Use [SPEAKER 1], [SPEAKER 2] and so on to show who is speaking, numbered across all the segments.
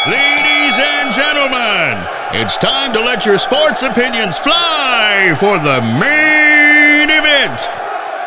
[SPEAKER 1] Ladies and gentlemen, it's time to let your sports opinions fly for the main event.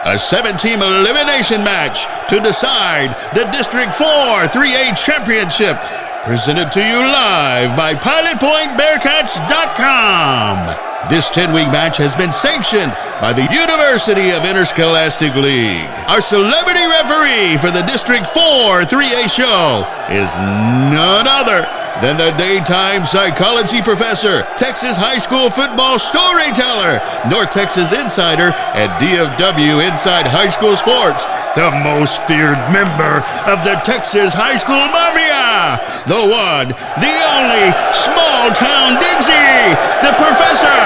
[SPEAKER 1] A 7-team elimination match to decide the District 4 3A Championship. Presented to you live by PilotPointBearcats.com. This 10-week match has been sanctioned by the University of Interscholastic League. Our celebrity referee for the District 4 3A show is none other than the daytime psychology professor, Texas high school football storyteller, North Texas insider, and DFW Inside High School Sports, the most feared member of the Texas high school mafia, the one, the only, small town Digsy, the professor,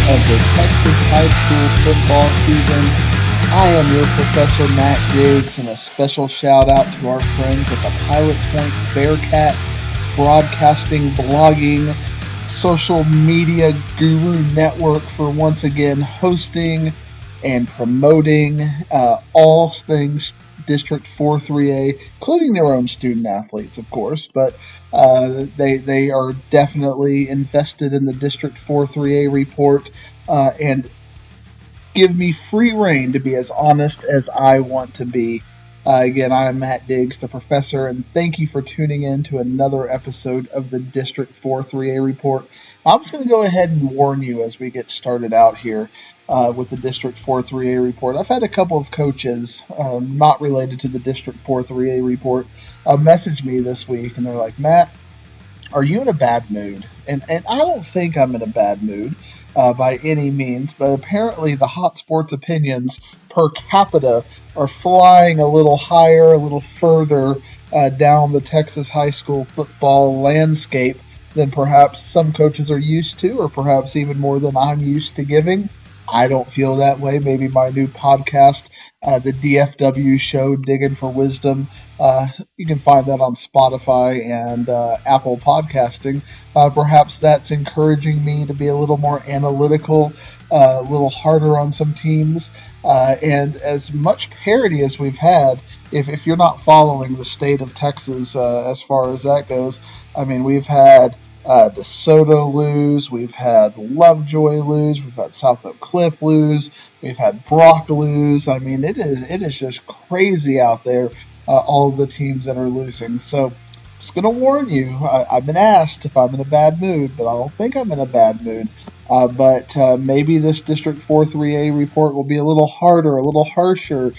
[SPEAKER 2] of the Texas high school football season. I am your Professor Matt Diggs, and a special shout out to our friends at the Pilot Point Bearcat Broadcasting, Blogging, Social Media Guru Network for once again hosting and promoting all things District 4 3A, including their own student athletes, of course, but they are definitely invested in the District 4 3A report and give me free reign to be as honest as I want to be. Again, I am Matt Diggs, the professor, and thank you for tuning in to another episode of the District 4 3A report. I'm just going to go ahead and warn you as we get started out here with the District 4 3A report. I've had a couple of coaches, not related to the District 4 3A report, message me this week, and they're like, Matt, are you in a bad mood? And I don't think I'm in a bad mood by any means, but apparently the hot sports opinions per capita are flying a little higher, a little further down the Texas high school football landscape than perhaps some coaches are used to, or perhaps even more than I'm used to giving. I don't feel that way. Maybe my new podcast, the DFW show, Digging for Wisdom, you can find that on Spotify and Apple Podcasting. Perhaps that's encouraging me to be a little more analytical, a little harder on some teams. And as much parity as we've had, if you're not following the state of Texas as far as that goes, I mean, we've had DeSoto lose, we've had Lovejoy lose, we've had South Oak Cliff lose, we've had Brock lose. I mean, it is just crazy out there, all of the teams that are losing. So, just going to warn you, I've been asked if I'm in a bad mood, but I don't think I'm in a bad mood. But maybe this District 4 3A report will be a little harder, a little harsher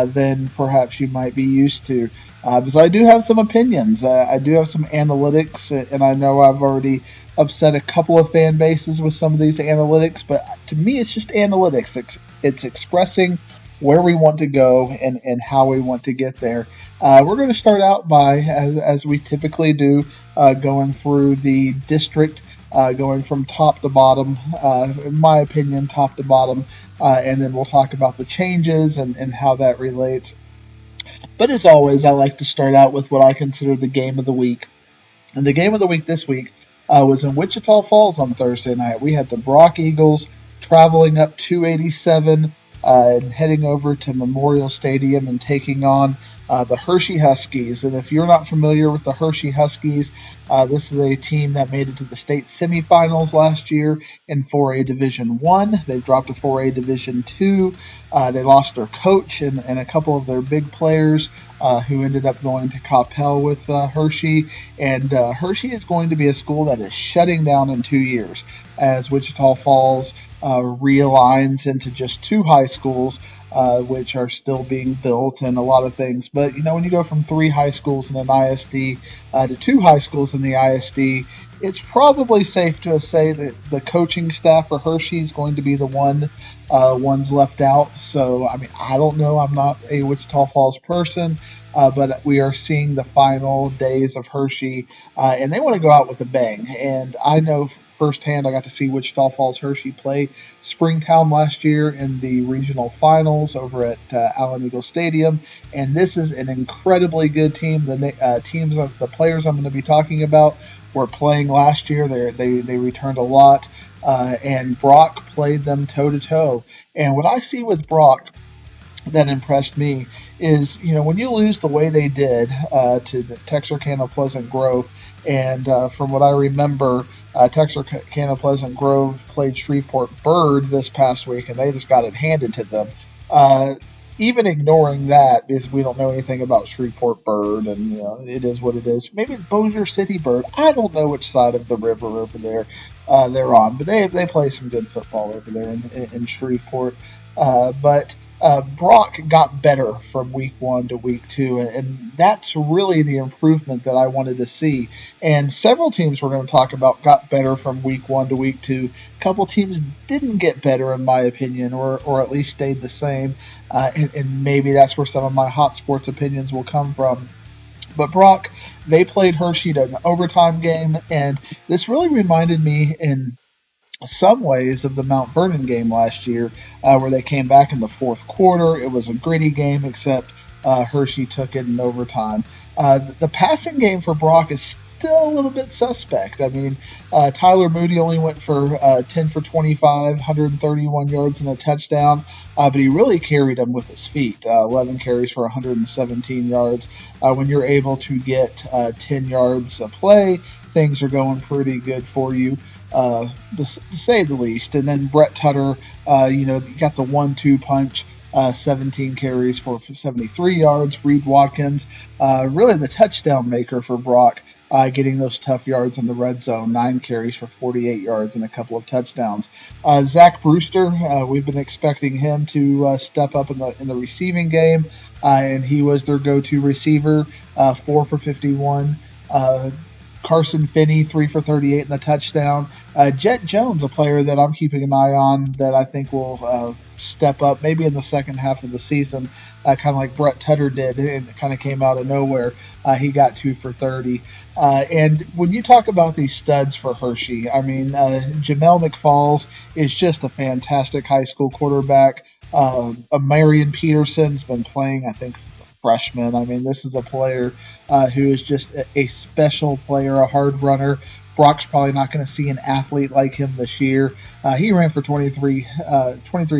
[SPEAKER 2] than perhaps you might be used to. Because I do have some opinions. I do have some analytics, and I know I've already upset a couple of fan bases with some of these analytics, but to me it's just analytics. It's expressing where we want to go and how we want to get there. We're going to start out by, as we typically do, going through the district, going from top to bottom, in my opinion, top to bottom, and then we'll talk about the changes and how that relates. But as always, I like to start out with what I consider the game of the week. And the game of the week this week was in Wichita Falls on Thursday night. We had the Brock Eagles traveling up 287 and heading over to Memorial Stadium and taking on the Hershey Huskies. And if you're not familiar with the Hershey Huskies, this is a team that made it to the state semifinals last year in 4A Division 1. They dropped to 4A Division 2. They lost their coach and a couple of their big players who ended up going to Coppell with Hershey. And Hershey is going to be a school that is shutting down in 2 years as Wichita Falls realigns into just 2 high schools, which are still being built and a lot of things. But, you know, when you go from 3 high schools in an ISD to 2 high schools in the ISD, it's probably safe to say that the coaching staff for Hershey is going to be the ones left out. So, I mean, I don't know. I'm not a Wichita Falls person, but we are seeing the final days of Hershey, and they want to go out with a bang. And I know firsthand. I got to see Wichita Falls Hershey play Springtown last year in the regional finals over at Allen Eagle Stadium, and this is an incredibly good team. The players I'm going to be talking about were playing last year. They returned a lot, and Brock played them toe to toe. And what I see with Brock that impressed me is, when you lose the way they did to the Texarkana Pleasant Grove, and from what I remember, Texarkana Pleasant Grove played Shreveport Bird this past week, and they just got it handed to them. Uh, Even ignoring that, because we don't know anything about Shreveport Bird, and it is what it is. Maybe it's Bossier City Bird. I don't know which side of the river over there they're on, but they play some good football over there in Shreveport. But Brock got better from week 1 to week 2, and that's really the improvement that I wanted to see. And several teams we're going to talk about got better from week 1 to week 2. A couple teams didn't get better, in my opinion, or at least stayed the same. And maybe that's where some of my hot sports opinions will come from. But Brock, they played Hershey in an overtime game, and this really reminded me in some ways of the Mount Vernon game last year, where they came back in the fourth quarter. It was a gritty game, except Hershey took it in overtime. The passing game for Brock is still a little bit suspect. I mean, Tyler Moody only went for 10 for 25, 131 yards and a touchdown, but he really carried them with his feet. 11 carries for 117 yards. When you're able to get 10 yards a play, things are going pretty good for you. To say the least. And then Brett Tutter, you got the 1-2 punch, 17 carries for 73 yards. Reed Watkins, really the touchdown maker for Brock, getting those tough yards in the red zone, 9 carries for 48 yards and a couple of touchdowns. Zach Brewster, we've been expecting him to step up in the receiving game, and he was their go-to receiver, 4 for 51. Carson Finney, 3 for 38 and a touchdown. Jet Jones, a player that I'm keeping an eye on that I think will step up maybe in the second half of the season, kind of like Brett Tutter did. It kind of came out of nowhere. He got 2 for 30. And when you talk about these studs for Hershey, I mean, Jamel McFalls is just a fantastic high school quarterback. Marion Peterson's been playing, I think, freshman. I mean, this is a player who is just a special player, a hard runner. Brock's probably not going to see an athlete like him this year. He ran for 23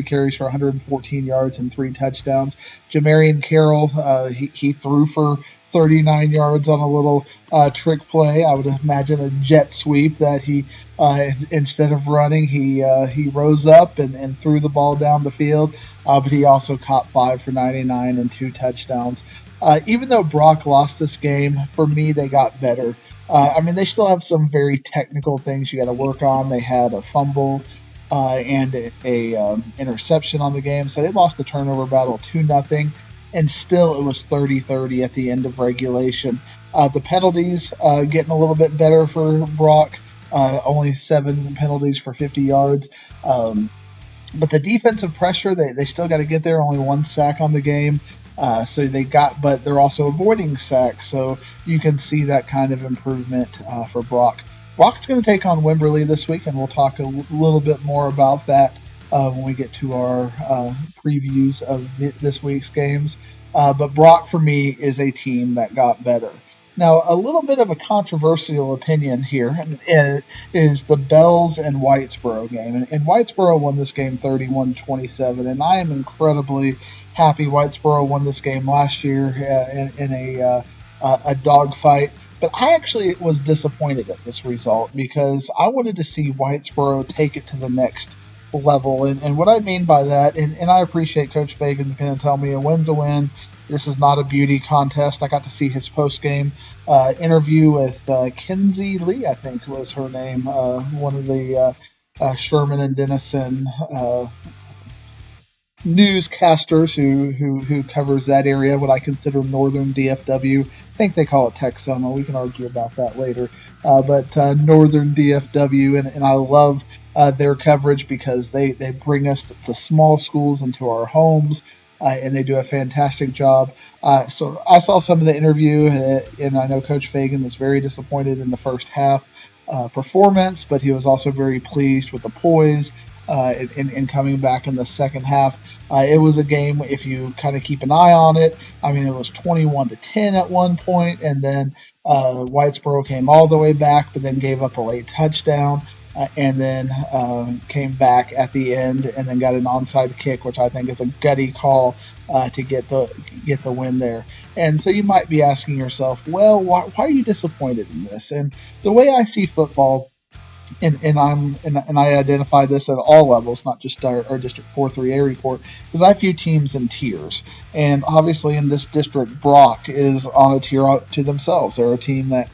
[SPEAKER 2] carries for 114 yards and 3 touchdowns. Jamarian Carroll, he threw for 39 yards on a little trick play. I would imagine a jet sweep that he, instead of running, he rose up and threw the ball down the field. But he also caught 5 for 99 and 2 touchdowns. Even though Brock lost this game, for me, they got better. I mean, they still have some very technical things you got to work on. They had a fumble and a interception on the game, so they lost the turnover battle 2-0, and still it was 30-30 at the end of regulation. The penalties getting a little bit better for Brock, only 7 penalties for 50 yards. But the defensive pressure, they still got to get there. Only 1 sack on the game. But they're also avoiding sacks. So you can see that kind of improvement for Brock. Brock's going to take on Wimberley this week, and we'll talk a little bit more about that when we get to our previews of this week's games. But Brock, for me, is a team that got better. Now, a little bit of a controversial opinion here is the Bells and Whitesboro game. And Whitesboro won this game 31-27, and I am incredibly happy Whitesboro won this game last year in a dogfight. But I actually was disappointed at this result because I wanted to see Whitesboro take it to the next level. And what I mean by that, and I appreciate Coach Fagan's going to tell me a win's a win. This is not a beauty contest. I got to see his post-game interview with Kinsey Lee, I think was her name, one of the Sherman and Denison newscasters who covers that area, what I consider northern DFW. I think they call it Texoma. We can argue about that later. But northern DFW, and I love their coverage because they bring us the small schools into our homes. And they do a fantastic job. So I saw some of the interview, and I know Coach Fagan was very disappointed in the first half. performance, but he was also very pleased with the poise in coming back in the second half. It was a game, if you kind of keep an eye on it, I mean, it was 21-10 at one point, and then Whitesboro came all the way back, but then gave up a late touchdown. And then came back at the end, and then got an onside kick, which I think is a gutty call to get the win there. And so you might be asking yourself, well, why are you disappointed in this? And the way I see football, and I identify this at all levels, not just our District 4-3A report, because I view teams in tiers. And obviously in this district, Brock is on a tier to themselves. They're a team that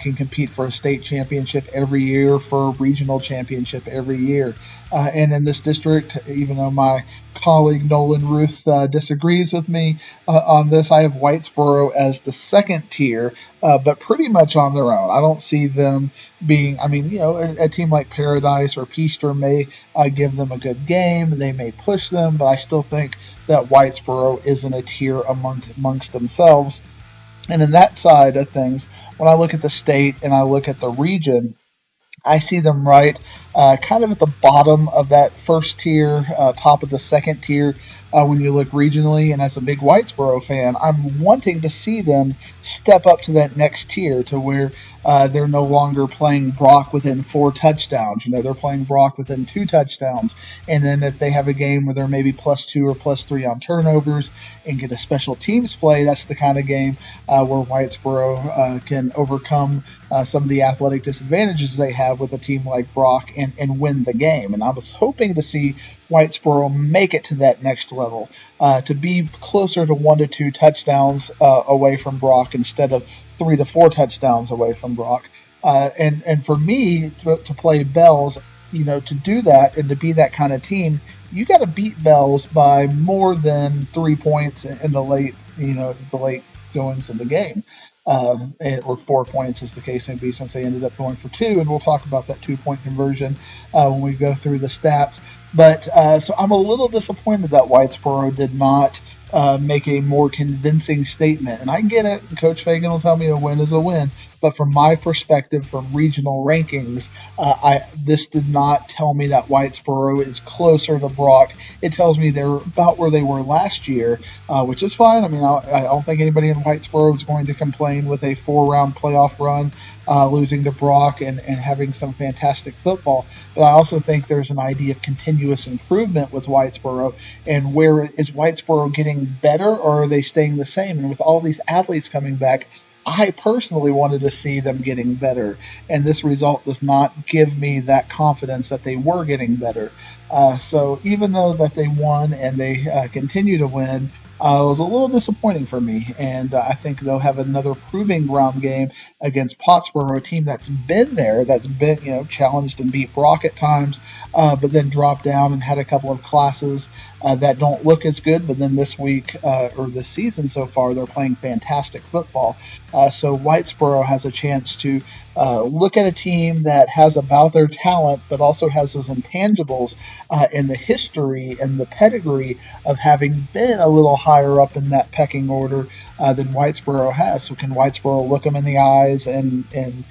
[SPEAKER 2] can compete for a state championship every year, for a regional championship every year. And in this district, even though my colleague Nolan Ruth disagrees with me on this, I have Whitesboro as the second tier, but pretty much on their own. I don't see them being, I mean, a team like Paradise or Peaster may give them a good game. They may push them, but I still think that Whitesboro isn't a tier amongst themselves. And in that side of things, when I look at the state and I look at the region, I see them right kind of at the bottom of that first tier, top of the second tier when you look regionally. And as a big Whitesboro fan, I'm wanting to see them step up to that next tier to where they're no longer playing Brock within 4 touchdowns. They're playing Brock within 2 touchdowns. And then if they have a game where they're maybe +2 or +3 on turnovers and get a special teams play, that's the kind of game where Whitesboro can overcome some of the athletic disadvantages they have with a team like Brock and win the game. And I was hoping to see Whitesboro make it to that next level, to be closer to 1 to 2 touchdowns away from Brock instead of 3 to 4 touchdowns away from Brock. And for me to play Bells, to do that and to be that kind of team, you got to beat Bells by more than 3 points in the late goings of the game. Or 4 points, as the case may be, since they ended up going for 2, and we'll talk about that 2-point conversion when we go through the stats. But so I'm a little disappointed that Whitesboro did not make a more convincing statement. And I get it, Coach Fagan will tell me a win is a win, but from my perspective, from regional rankings, this did not tell me that Whitesboro is closer to Brock. It tells me they're about where they were last year, which is fine. I mean, I don't think anybody in Whitesboro is going to complain with a 4-round playoff run, losing to Brock and having some fantastic football. But I also think there's an idea of continuous improvement with Whitesboro. And where is Whitesboro getting better, or are they staying the same? And with all these athletes coming back, I personally wanted to see them getting better, and this result does not give me that confidence that they were getting better. So even though that they won and they continue to win, it was a little disappointing for me, and I think they'll have another proving ground game against Pottsboro, a team that's been there, that's been challenged and beat Brock at times, but then dropped down and had a couple of classes that don't look as good. But then this week or this season so far, they're playing fantastic football. So Whitesboro has a chance to look at a team that has about their talent, but also has those intangibles in the history and the pedigree of having been a little higher up in that pecking order than Whitesboro has. So can Whitesboro look them in the eyes and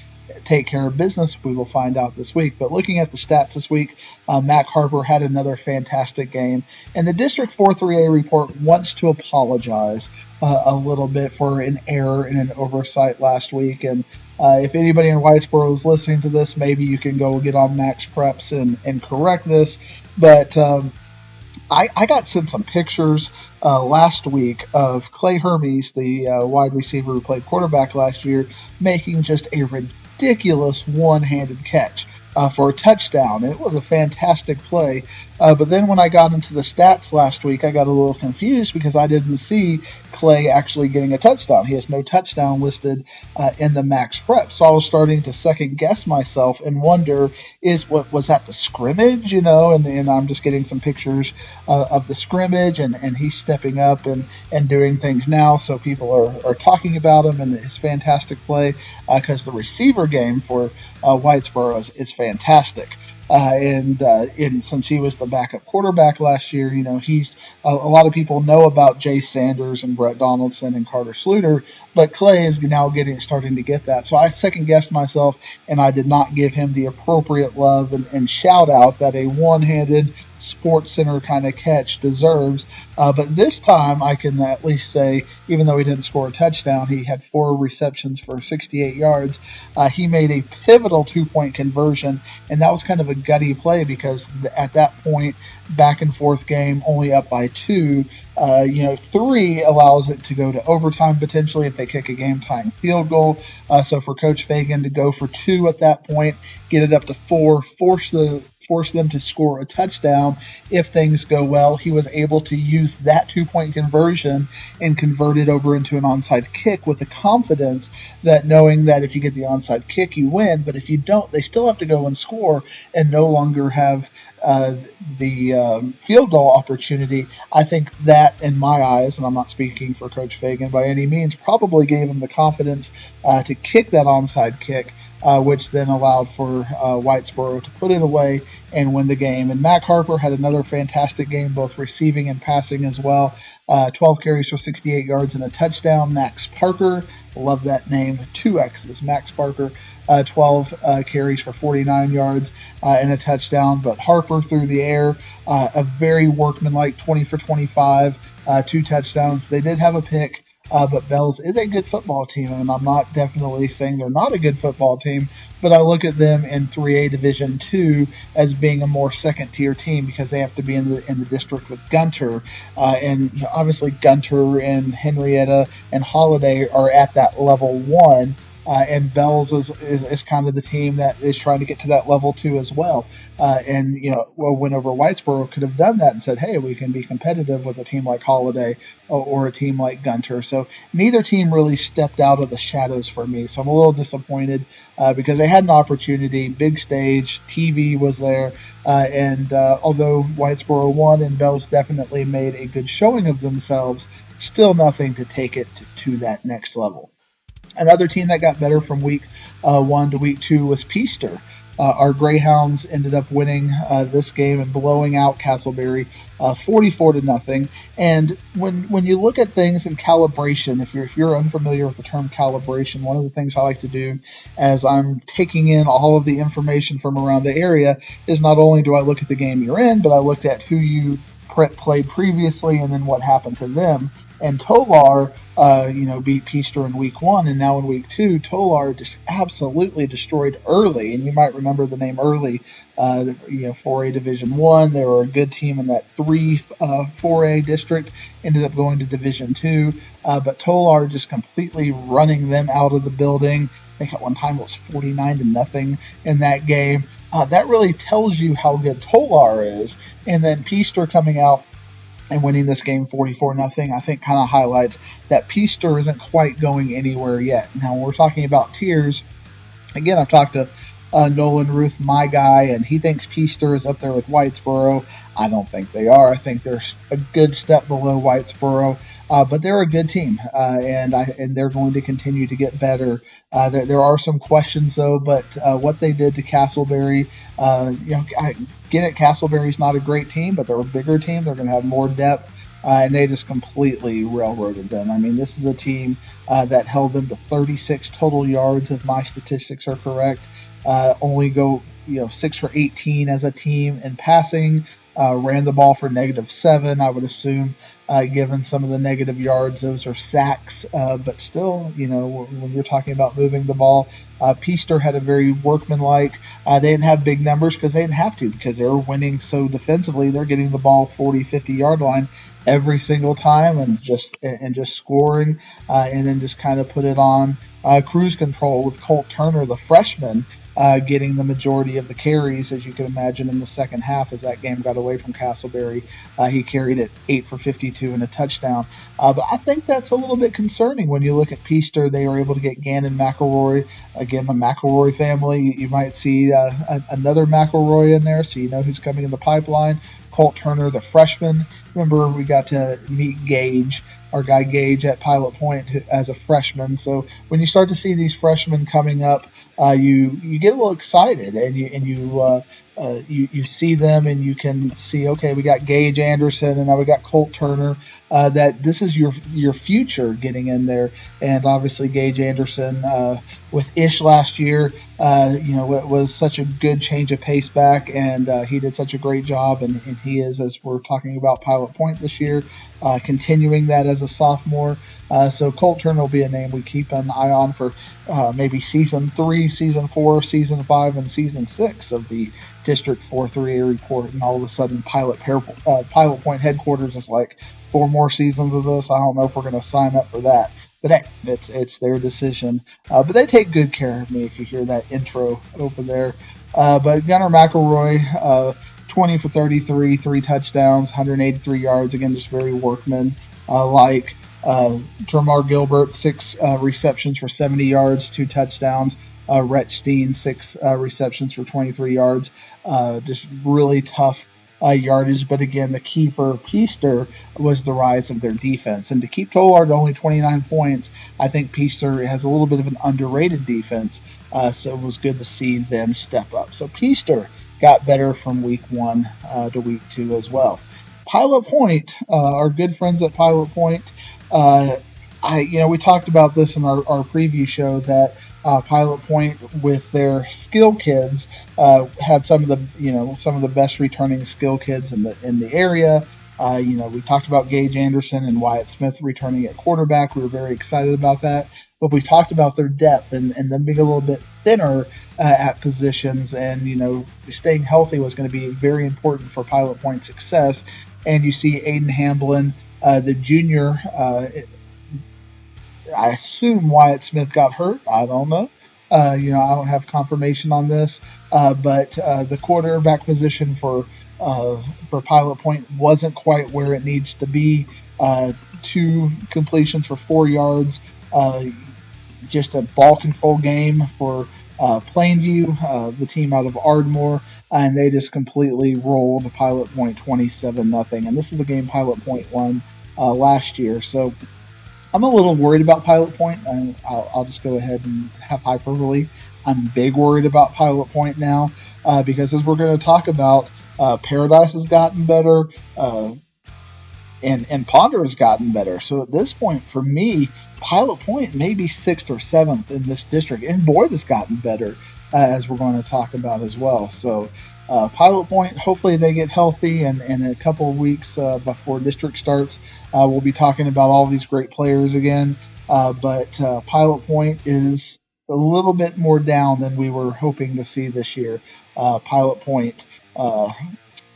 [SPEAKER 2] take care of business? We will find out this week. But looking at the stats this week, Mac Harper had another fantastic game. And the District 4-3A report wants to apologize a little bit for an error and an oversight last week. And if anybody in Whitesboro is listening to this, maybe you can go get on Mac's Preps and correct this. But I got sent some pictures last week of Clay Hermes, the wide receiver who played quarterback last year, making just a ridiculous one-handed catch for a touchdown. And it was a fantastic play. But then when I got into the stats last week, I got a little confused because I didn't see Clay actually getting a touchdown. He has no touchdown listed in the Max Prep. So I was starting to second guess myself and wonder, was that the scrimmage, and I'm just getting some pictures of the scrimmage, and he's stepping up and doing things now. So people are talking about him and his fantastic play because the receiver game for Whitesboro is fantastic. And since he was the backup quarterback last year, he's a lot of people know about Jay Sanders and Brett Donaldson and Carter Sluter, but Clay is now starting to get that. So I second guessed myself, and I did not give him the appropriate love and shout out that a one-handed Sports Center kind of catch deserves. But this time, I can at least say, even though he didn't score a touchdown, he had 4 receptions for 68 yards. He made a pivotal 2-point conversion, and that was kind of a gutty play because at that point, back and forth game, only up by 2. 3 allows it to go to overtime potentially if they kick a game-tying field goal. So for Coach Fagan to go for 2 at that point, get it up to 4, force them to score a touchdown if things go well. He was able to use that 2-point conversion and convert it over into an onside kick with the confidence that knowing that if you get the onside kick, you win, but if you don't, they still have to go and score and no longer have the field goal opportunity. I think that, in my eyes, and I'm not speaking for Coach Fagan by any means, probably gave him the confidence to kick that onside kick, which then allowed for Whitesboro to put it away and win the game. And Mac Harper had another fantastic game, both receiving and passing as well. 12 carries for 68 yards and a touchdown. Max Parker, love that name, 2 X's. Max Parker, 12 carries for 49 yards and a touchdown. But Harper through the air, a very workmanlike 20 for 25, 2 touchdowns. They did have a pick. But Bells is a good football team, and I'm not definitely saying they're not a good football team, but I look at them in 3A Division II as being a more second-tier team because they have to be in the district with Gunter, and obviously Gunter and Henrietta and Holiday are at that level 1. And Bells is kind of the team that is trying to get to that level 2 as well. Went over Whitesboro could have done that and said, hey, we can be competitive with a team like Holiday or a team like Gunter. So neither team really stepped out of the shadows for me. So I'm a little disappointed because they had an opportunity, big stage, TV was there. And although Whitesboro won and Bells definitely made a good showing of themselves, still nothing to take it to that next level. Another team that got better from week 1 to week 2 was Peaster. Our Greyhounds ended up winning this game and blowing out Castleberry 44-0. And when you look at things in calibration, if you're unfamiliar with the term calibration, one of the things I like to do as I'm taking in all of the information from around the area is not only do I look at the game you're in, but I looked at who you played previously and then what happened to them. And Tolar, beat Peaster in week 1, and now in week 2, Tolar just absolutely destroyed Early. And you might remember the name Early, 4A Division 1. They were a good team in that 4A district, ended up going to Division 2. But Tolar just completely running them out of the building. I think at one time it was 49-0 in that game. That really tells you how good Tolar is. And then Peaster coming out and winning this game 44-0, I think kind of highlights that Peaster isn't quite going anywhere yet. Now, when we're talking about tiers, again, I've talked to Nolan Ruth, my guy, and he thinks Peaster is up there with Whitesboro. I don't think they are. I think they're a good step below Whitesboro, but they're a good team, and they're going to continue to get better. There are some questions, though, but what they did to Castleberry, I get it, Castleberry's not a great team, but they're a bigger team. They're going to have more depth, and they just completely railroaded them. I mean, this is a team that held them to 36 total yards, if my statistics are correct. Only go 6 for 18 as a team in passing. Ran the ball for -7, I would assume, given some of the negative yards. Those are sacks, but still, when you're talking about moving the ball, Peaster had a very workmanlike. They didn't have big numbers because they didn't have to, because they were winning so defensively. They're getting the ball 40, 50-yard line every single time and just scoring, and then just kind of put it on cruise control with Colt Turner, the freshman, getting the majority of the carries, as you can imagine, in the second half as that game got away from Castleberry. He carried it 8 for 52 and a touchdown. But I think that's a little bit concerning when you look at Peaster. They were able to get Gannon McElroy. Again, the McElroy family. You might see another McElroy in there, so you know who's coming in the pipeline. Colt Turner, the freshman. Remember, we got to meet Gage, our guy Gage at Pilot Point as a freshman. So when you start to see these freshmen coming up, you get a little excited, and you you see them and you can see, okay, we got Gage Anderson and now we got Colt Turner. That this is your future getting in there, and obviously Gage Anderson with Ish last year, it was such a good change of pace back, and he did such a great job, and he is, as we're talking about Pilot Point this year, continuing that as a sophomore. So Colt Turner will be a name we keep an eye on for maybe season 3, season 4, season 5, and season 6 of the District 4 3A report, and all of a sudden Pilot Point headquarters is like 4 more seasons of this. I don't know if we're going to sign up for that. But hey, it's their decision. But they take good care of me if you hear that intro over there. But Gunnar McElroy, 20 for 33, 3 touchdowns, 183 yards. Again, just very workman like. Termar Gilbert, 6 receptions for 70 yards, 2 touchdowns. Rhett Steen, 6 receptions for 23 yards. Just really tough yardage. But again, the key for Peaster was the rise of their defense. And to keep Tollard to only 29 points, I think Peaster has a little bit of an underrated defense. So it was good to see them step up. So Peaster got better from week 1 to week 2 as well. Pilot Point, our good friends at Pilot Point, we talked about this in our preview show that Pilot Point with their skill kids had some of the best returning skill kids in the area. We talked about Gage Anderson and Wyatt Smith returning at quarterback. We were very excited about that. But we talked about their depth and them being a little bit thinner at positions, and staying healthy was going to be very important for Pilot Point success. And you see Aiden Hamblin, the junior. I assume Wyatt Smith got hurt. I don't know. I don't have confirmation on this. But the quarterback position for Pilot Point wasn't quite where it needs to be. 2 completions for 4 yards. Just a ball control game for Plainview, the team out of Ardmore, and they just completely rolled Pilot Point 27-0. And this is the game Pilot Point won last year. So I'm a little worried about Pilot Point, and I'll just go ahead and have hyperbole. I'm big worried about Pilot Point now because, as we're going to talk about, Paradise has gotten better, and Ponder has gotten better. So at this point, for me, Pilot Point may be 6th or 7th in this district, and Boyd has gotten better, as we're going to talk about as well. So Pilot Point, hopefully they get healthy, and in a couple of weeks before district starts, we'll be talking about all these great players again. But Pilot Point is a little bit more down than we were hoping to see this year. Pilot Point,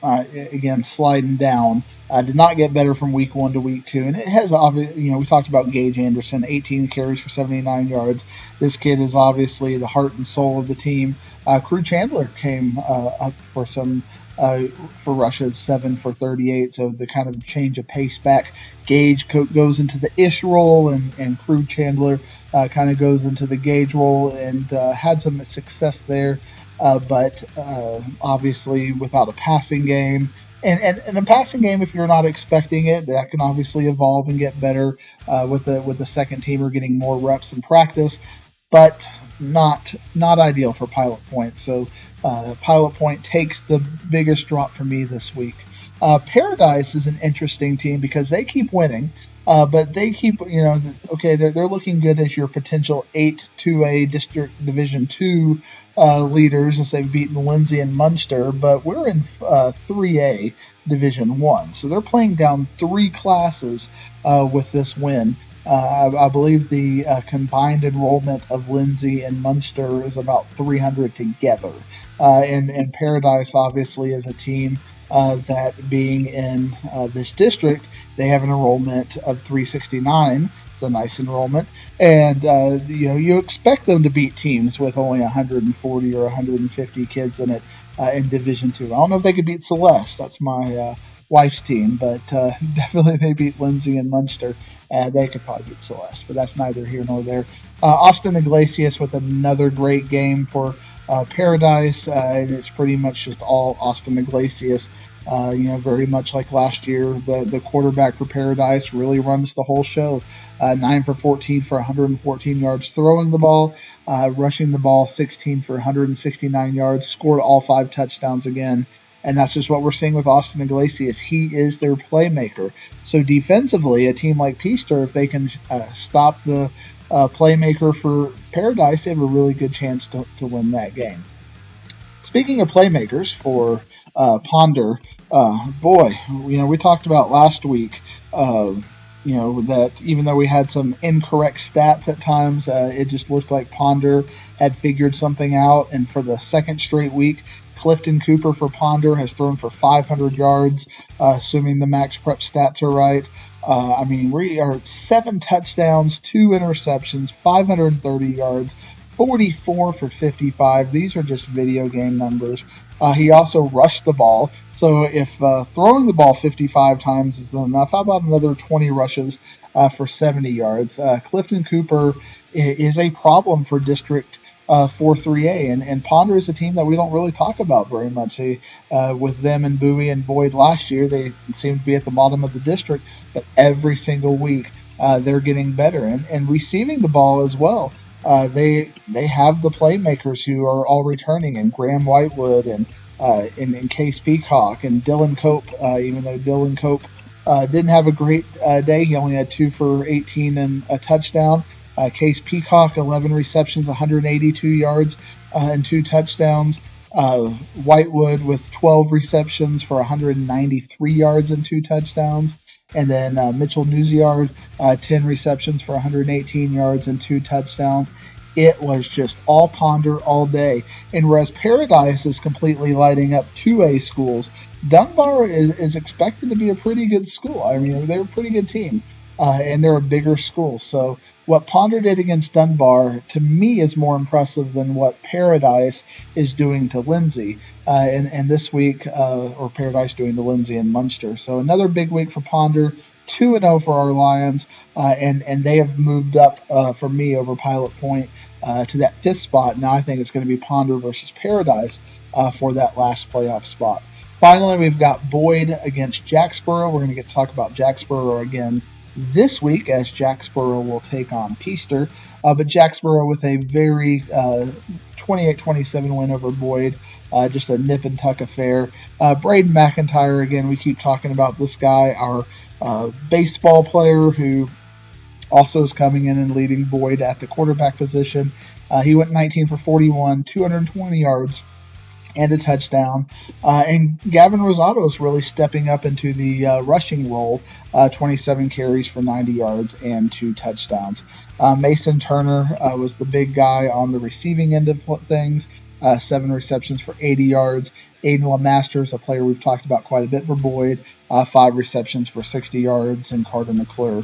[SPEAKER 2] again, sliding down. Did not get better from week 1 to week 2. And it has, obviously, we talked about Gage Anderson, 18 carries for 79 yards. This kid is obviously the heart and soul of the team. Crew Chandler came up for for rushes, 7 for 38. So the kind of change of pace back. Gage goes into the Ish role, and Crew Chandler kind of goes into the Gage role, and had some success there. But obviously without a passing game. And a passing game, if you're not expecting it, that can obviously evolve and get better with the second teamer getting more reps in practice, but not ideal for Pilot Point. So Pilot Point takes the biggest drop for me this week. Paradise is an interesting team because they keep winning, but they keep, they're looking good as your potential 8-2A District Division 2 leaders as they've beaten Lindsay and Munster, but we're in 3A Division 1. So they're playing down 3 classes with this win. I believe the combined enrollment of Lindsay and Munster is about 300 together. And Paradise obviously is a team that, being in this district, they have an enrollment of 369. It's a nice enrollment, and you expect them to beat teams with only 140 or 150 kids in it in Division 2. I don't know if they could beat Celeste. That's my wife's team, but definitely they beat Lindsay and Munster. They could probably beat Celeste, but that's neither here nor there. Austin Iglesias with another great game for Paradise, and it's pretty much just all Austin Iglesias. Very much like last year, the quarterback for Paradise really runs the whole show. 9 for 14 for 114 yards throwing the ball. rushing the ball 16 for 169 yards, scored all 5 touchdowns again. And that's just what we're seeing with Austin Iglesias. He is their playmaker. So defensively, a team like Peaster, if they can stop the playmaker for Paradise, they have a really good chance to win that game. Speaking of playmakers for Ponder, boy, we talked about last week, that even though we had some incorrect stats at times, it just looked like Ponder had figured something out. And for the second straight week, Clifton Cooper for Ponder has thrown for 500 yards, assuming the Max Prep stats are right. We are 7 touchdowns, 2 interceptions, 530 yards, 44 for 55. These are just video game numbers. He also rushed the ball. So if throwing the ball 55 times is enough, how about another 20 rushes for 70 yards? Clifton Cooper is a problem for District 4-3A, and Ponder is a team that we don't really talk about very much. With them and Bowie and Boyd last year, they seemed to be at the bottom of the district, but every single week they're getting better and receiving the ball as well. They have the playmakers who are all returning, and Graham Whitewood and Case Peacock and Dylan Cope. Even though Dylan Cope didn't have a great day, he only had 2 for 18 and a touchdown. Case Peacock, 11 receptions, 182 yards, and 2 touchdowns. Whitewood with 12 receptions for 193 yards and 2 touchdowns. And then Mitchell Newsyard, 10 receptions for 118 yards and 2 touchdowns. It was just all Ponder all day. And whereas Paradise is completely lighting up 2A schools, Dunbar is expected to be a pretty good school. They're a pretty good team, and they're a bigger school. So what Ponder did against Dunbar, to me, is more impressive than what Paradise is doing to Lindsay. And this week, or Paradise doing to Lindsay and Munster. So another big week for Ponder, 2-0 for our Lions, and they have moved up for me over Pilot Point to that 5th spot. Now I think it's going to be Ponder versus Paradise for that last playoff spot. Finally, we've got Boyd against Jacksboro. We're going to get to talk about Jacksboro again this week, as Jacksboro will take on Peaster. But Jacksboro with a very 28-27 win over Boyd. Just a nip and tuck affair. Braden McIntyre, again, we keep talking about this guy, our baseball player who also is coming in and leading Boyd at the quarterback position. He went 19 for 41, 220 yards, and a touchdown. And Gavin Rosado is really stepping up into the rushing role, 27 carries for 90 yards and 2 touchdowns. Mason Turner was the big guy on the receiving end of things, 7 receptions for 80 yards. Aiden LeMasters, a player we've talked about quite a bit for Boyd, 5 receptions for 60 yards, and Carter McClure,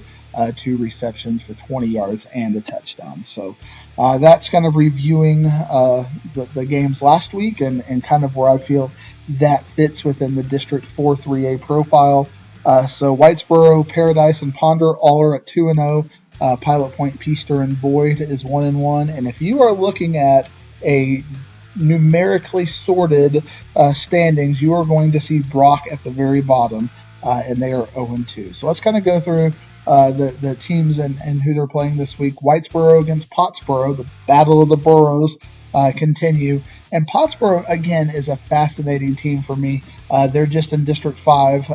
[SPEAKER 2] 2 receptions for 20 yards and a touchdown. So that's kind of reviewing the games last week and kind of where I feel that fits within the District 4-3A profile. So Whitesboro, Paradise, and Ponder all are at 2-0. Pilot Point, Peaster, and Boyd is 1-1. And if you are looking at a numerically sorted standings, you are going to see Brock at the very bottom, and they are 0-2. So let's kind of go through the teams and who they're playing this week. Whitesboro against Pottsboro, the battle of the boroughs continue. And Pottsboro, again, is a fascinating team for me. They're just in District 5,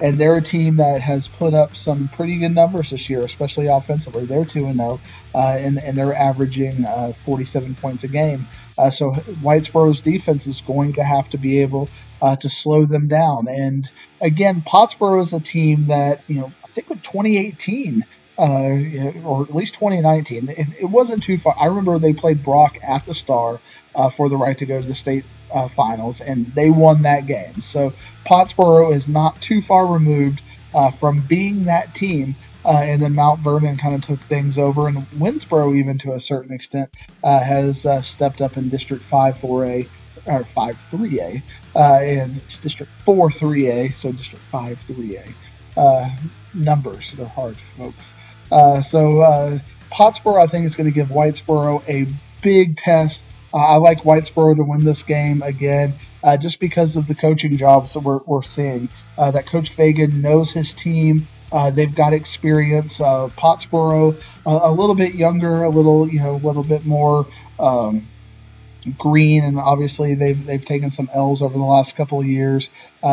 [SPEAKER 2] and they're a team that has put up some pretty good numbers this year, especially offensively. They're 2-0, and they're averaging 47 points a game. So Whitesboro's defense is going to have to be able to slow them down. And again, Pottsboro is a team that, I think with 2018, or at least 2019, it wasn't too far. I remember they played Brock at the Star for the right to go to the state finals, and they won that game. So Pottsboro is not too far removed from being that team. And then Mount Vernon kind of took things over, and Winsboro, even to a certain extent, has stepped up in District 5-4A, or 5-3A, and it's District 4-3A, so District 5-3A. Numbers, they're hard, folks. So Pottsboro, I think, is going to give Whitesboro a big test. I like Whitesboro to win this game again, just because of the coaching jobs that we're seeing. That Coach Fagan knows his team. They've got experience. Pottsboro, a little bit younger, a little bit more green, and obviously they've taken some L's over the last couple of years.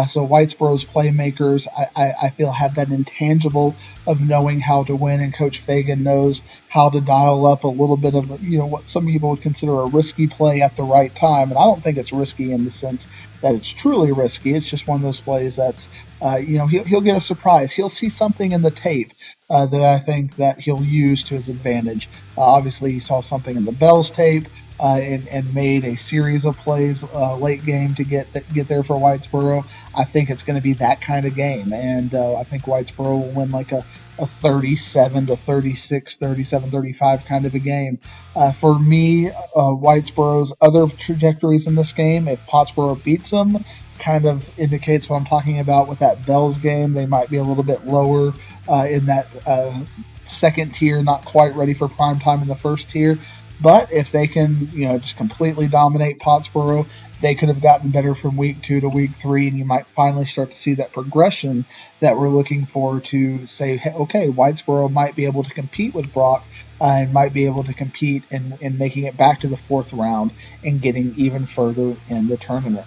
[SPEAKER 2] So Whitesboro's playmakers, I feel, have that intangible of knowing how to win, and Coach Fagan knows how to dial up a little bit of what some people would consider a risky play at the right time. And I don't think it's risky in the sense that it's truly risky. It's just one of those plays that's he'll get a surprise. He'll see something in the tape that I think that he'll use to his advantage. Obviously, he saw something in the Bells tape and made a series of plays late game to get there for Whitesboro. I think it's going to be that kind of game, and I think Whitesboro will win like a 37 to 36, 37, 35 kind of a game. For me, Whitesboro's other trajectories in this game, if Pottsboro beats them, kind of indicates what I'm talking about with that Bells game. They might be a little bit lower in that second tier, not quite ready for prime time in the first tier. But if they can, just completely dominate Pottsboro, they could have gotten better from week 2 to week 3, and you might finally start to see that progression that we're looking for to say, hey, okay, Whitesboro might be able to compete with Brock and might be able to compete in making it back to the 4th round and getting even further in the tournament.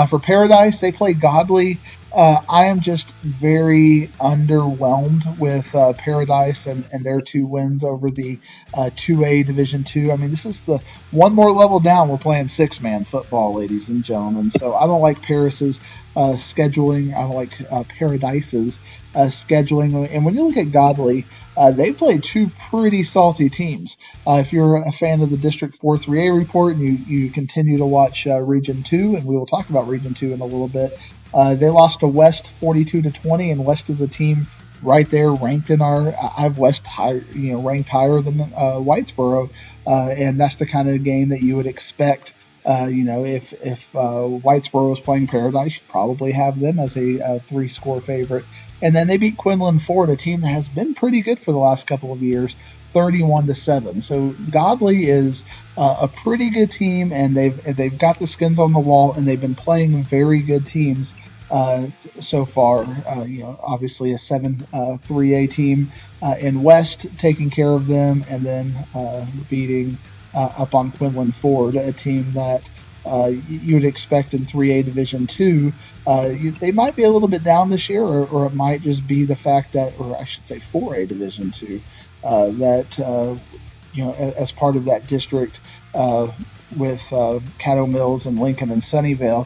[SPEAKER 2] For Paradise, they play Godly. I am just very underwhelmed with Paradise and their 2 wins over the 2A Division 2. I mean, this is the one more level down. We're playing 6-man football, ladies and gentlemen. So I don't like Paris's scheduling. I don't like Paradise's scheduling. And when you look at Godly, they play 2 pretty salty teams. If you're a fan of the District 4 3A report and you continue to watch Region 2, and we will talk about Region 2 in a little bit, they lost to West 42-20, and West is a team right there ranked in our. I've West higher, ranked higher than Whitesboro, and that's the kind of game that you would expect. If Whitesboro was playing Paradise, you'd probably have them as a 3-score favorite. And then they beat Quinlan Ford, a team that has been pretty good for the last couple of years, 31-7. So Godly is a pretty good team, and they've got the skins on the wall, and they've been playing very good teams so far. Obviously a 3A team in West taking care of them, and then beating up on Quinlan Ford, a team that you would expect in 3A Division 2. They might be a little bit down this year, or it might just be the fact that, or I should say 4A Division 2, that as part of that district with Caddo Mills and Lincoln and Sunnyvale,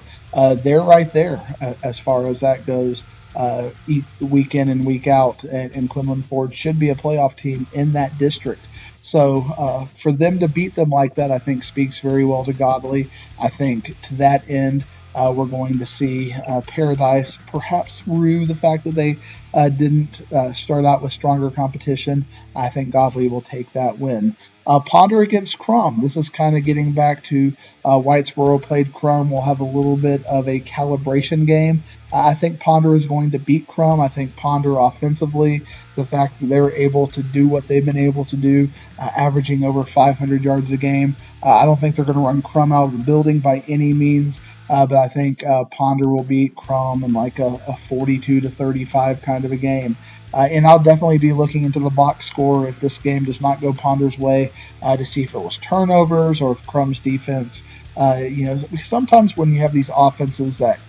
[SPEAKER 2] they're right there as far as that goes. Week in and week out, and Quinlan Ford should be a playoff team in that district. So for them to beat them like that, I think speaks very well to Godly. I think to that end, we're going to see Paradise perhaps rue the fact that they didn't start out with stronger competition. I think Godly will take that win. Ponder against Crum. This is kind of getting back to Whitesboro played Crum. We'll have a little bit of a calibration game. I think Ponder is going to beat Crum. I think Ponder offensively, the fact that they're able to do what they've been able to do, averaging over 500 yards a game. I don't think they're going to run Crum out of the building by any means, but I think Ponder will beat Crum in like a 42-35 kind of a game. And I'll definitely be looking into the box score if this game does not go Ponder's way to see if it was turnovers or if Crum's defense. Sometimes when you have these offenses that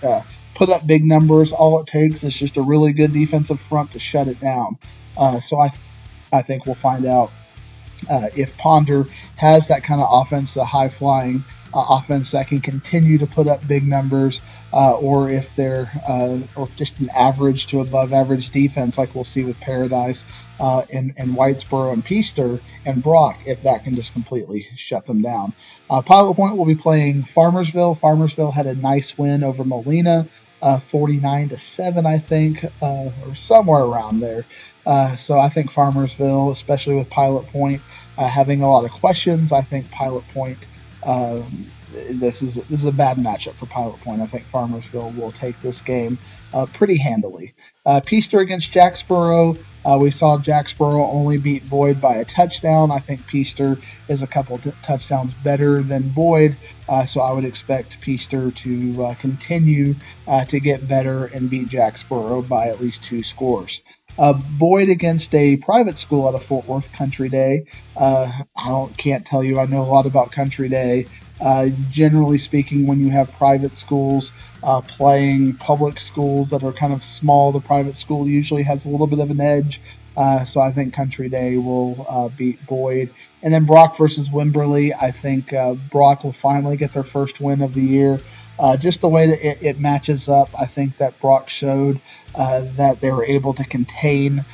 [SPEAKER 2] put up big numbers, all it takes is just a really good defensive front to shut it down. So I think we'll find out if Ponder has that kind of offense, a high-flying offense that can continue to put up big numbers, or if they're or just an average to above average defense like we'll see with Paradise and Whitesboro and Peaster and Brock, if that can just completely shut them down. Pilot Point will be playing Farmersville. Farmersville had a nice win over Molina, 49-7, I think, or somewhere around there. So I think Farmersville, especially with Pilot Point having a lot of questions, I think Pilot Point this is a bad matchup for Pilot Point. I think Farmersville will take this game pretty handily. Peaster against Jacksboro. We saw Jacksboro only beat Boyd by a touchdown. I think Peaster is a couple touchdowns better than Boyd, so I would expect Peaster to continue to get better and beat Jacksboro by at least 2 scores. Boyd against a private school out of Fort Worth, Country Day. Can't tell you I know a lot about Country Day. Generally speaking, when you have private schools playing public schools that are kind of small, the private school usually has a little bit of an edge. So I think Country Day will beat Boyd. And then Brock versus Wimberley. I think Brock will finally get their first win of the year. Just the way that it matches up, I think that Brock showed that they were able to contain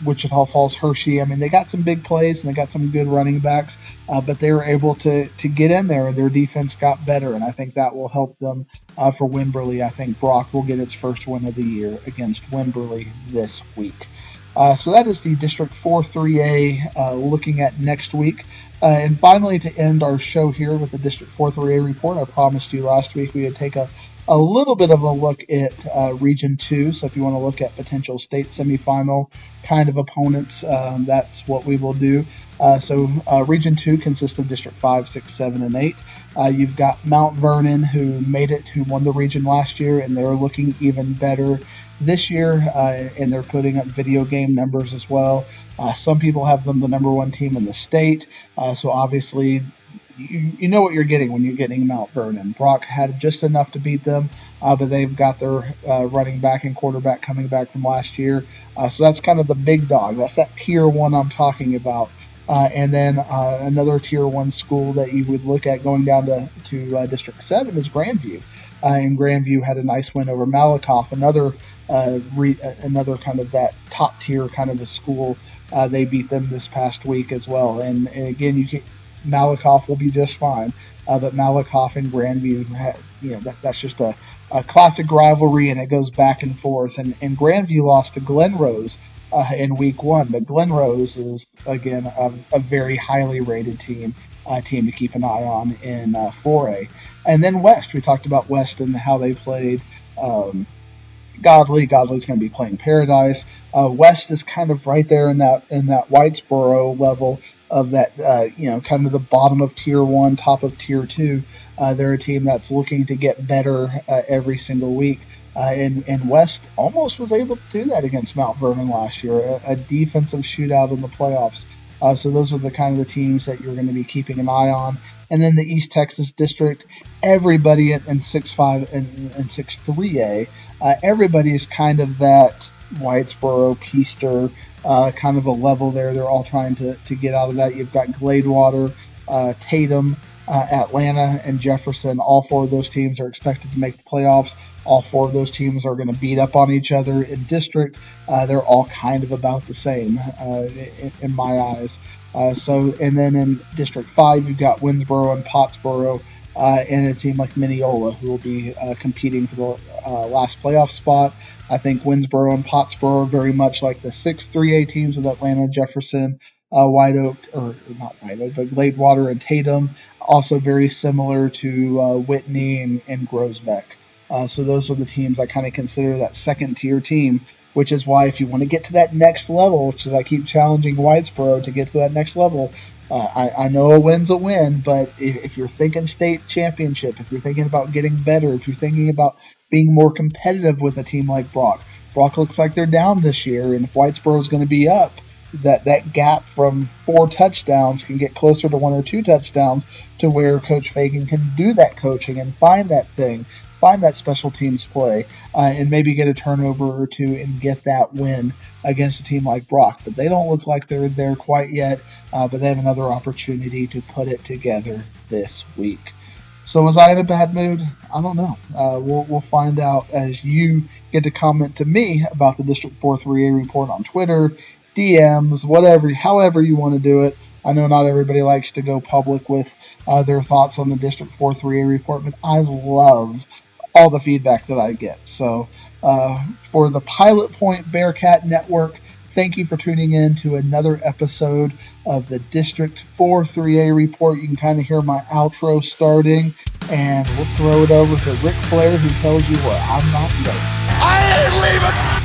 [SPEAKER 2] Wichita Falls Hershey. I mean, they got some big plays and they got some good running backs, but they were able to get in there. Their defense got better, and I think that will help them for Wimberley. I think Brock will get its first win of the year against Wimberley this week. So that is the District 4 3A looking at next week. And finally, to end our show here with the District 4 3A report, I promised you last week we would take a little bit of a look at Region 2. So if you want to look at potential state semifinal kind of opponents, that's what we will do. So Region 2 consists of District 5, 6, 7, and 8. You've got Mount Vernon, who won the region last year, and they're looking even better this year, and they're putting up video game numbers as well. Some people have them the number one team in the state, so obviously you know what you're getting when you're getting Mount Vernon. Brock had just enough to beat them, but they've got their running back and quarterback coming back from last year, so that's kind of the big dog. That's that Tier 1 I'm talking about. And then another Tier 1 school that you would look at going down to District 7 is Grandview. And Grandview had a nice win over Malakoff, another kind of that top tier kind of a school. They beat them this past week as well. And again, Malakoff will be just fine. But Malakoff and Grandview, that's just a classic rivalry, and it goes back and forth. And Grandview lost to Glen Rose in week 1, but Glen Rose is again a very highly rated team to keep an eye on in 4A. And then West, we talked about West and how they played Godley. Godley's going to be playing Paradise. West is kind of right there in that Whitesboro level of that, kind of the bottom of Tier 1, top of Tier 2. They're a team that's looking to get better every single week. And West almost was able to do that against Mount Vernon last year, a defensive shootout in the playoffs. So those are the kind of the teams that you're going to be keeping an eye on. And then the East Texas District, everybody in 6-5 and 6-3A, everybody is kind of that Whitesboro, Peaster kind of a level there. They're all trying to get out of that. You've got Gladewater, Tatum, Atlanta, and Jefferson. All four of those teams are expected to make the playoffs. All four of those teams are going to beat up on each other in district. They're all kind of about the same in my eyes. And then in District 5, you've got Winsboro and Pottsboro, and a team like Mineola, who will be competing for the last playoff spot. I think Winsboro and Pottsboro are very much like the 6-3A teams with Atlanta, Jefferson, White Oak, or not White Oak, but Gladewater and Tatum. Also very similar to Whitney and Grosbeck. So those are the teams I kind of consider that second tier team, which is why if you want to get to that next level, which is I keep challenging Whitesboro to get to that next level, I know a win's a win, but if you're thinking state championship, if you're thinking about getting better, if you're thinking about being more competitive with a team like Brock looks like they're down this year, and if Whitesboro is going to be up, that gap from 4 touchdowns can get closer to 1 or 2 touchdowns to where Coach Fagan can do that coaching and find that special teams play, and maybe get a turnover or two and get that win against a team like Brock. But they don't look like they're there quite yet, but they have another opportunity to put it together this week. So was I in a bad mood? I don't know. We'll find out as you get to comment to me about the District 4 3A report on Twitter, DMs, however you want to do it. I know not everybody likes to go public with their thoughts on the District 4 3A report, but I love all the feedback that I get. So for the Pilot Point Bearcat Network, thank you for tuning in to another episode of the District 4 3A report. You can kind of hear my outro starting, and we'll throw it over to Ric Flair, who tells you what I'm not doing.
[SPEAKER 3] I ain't leaving!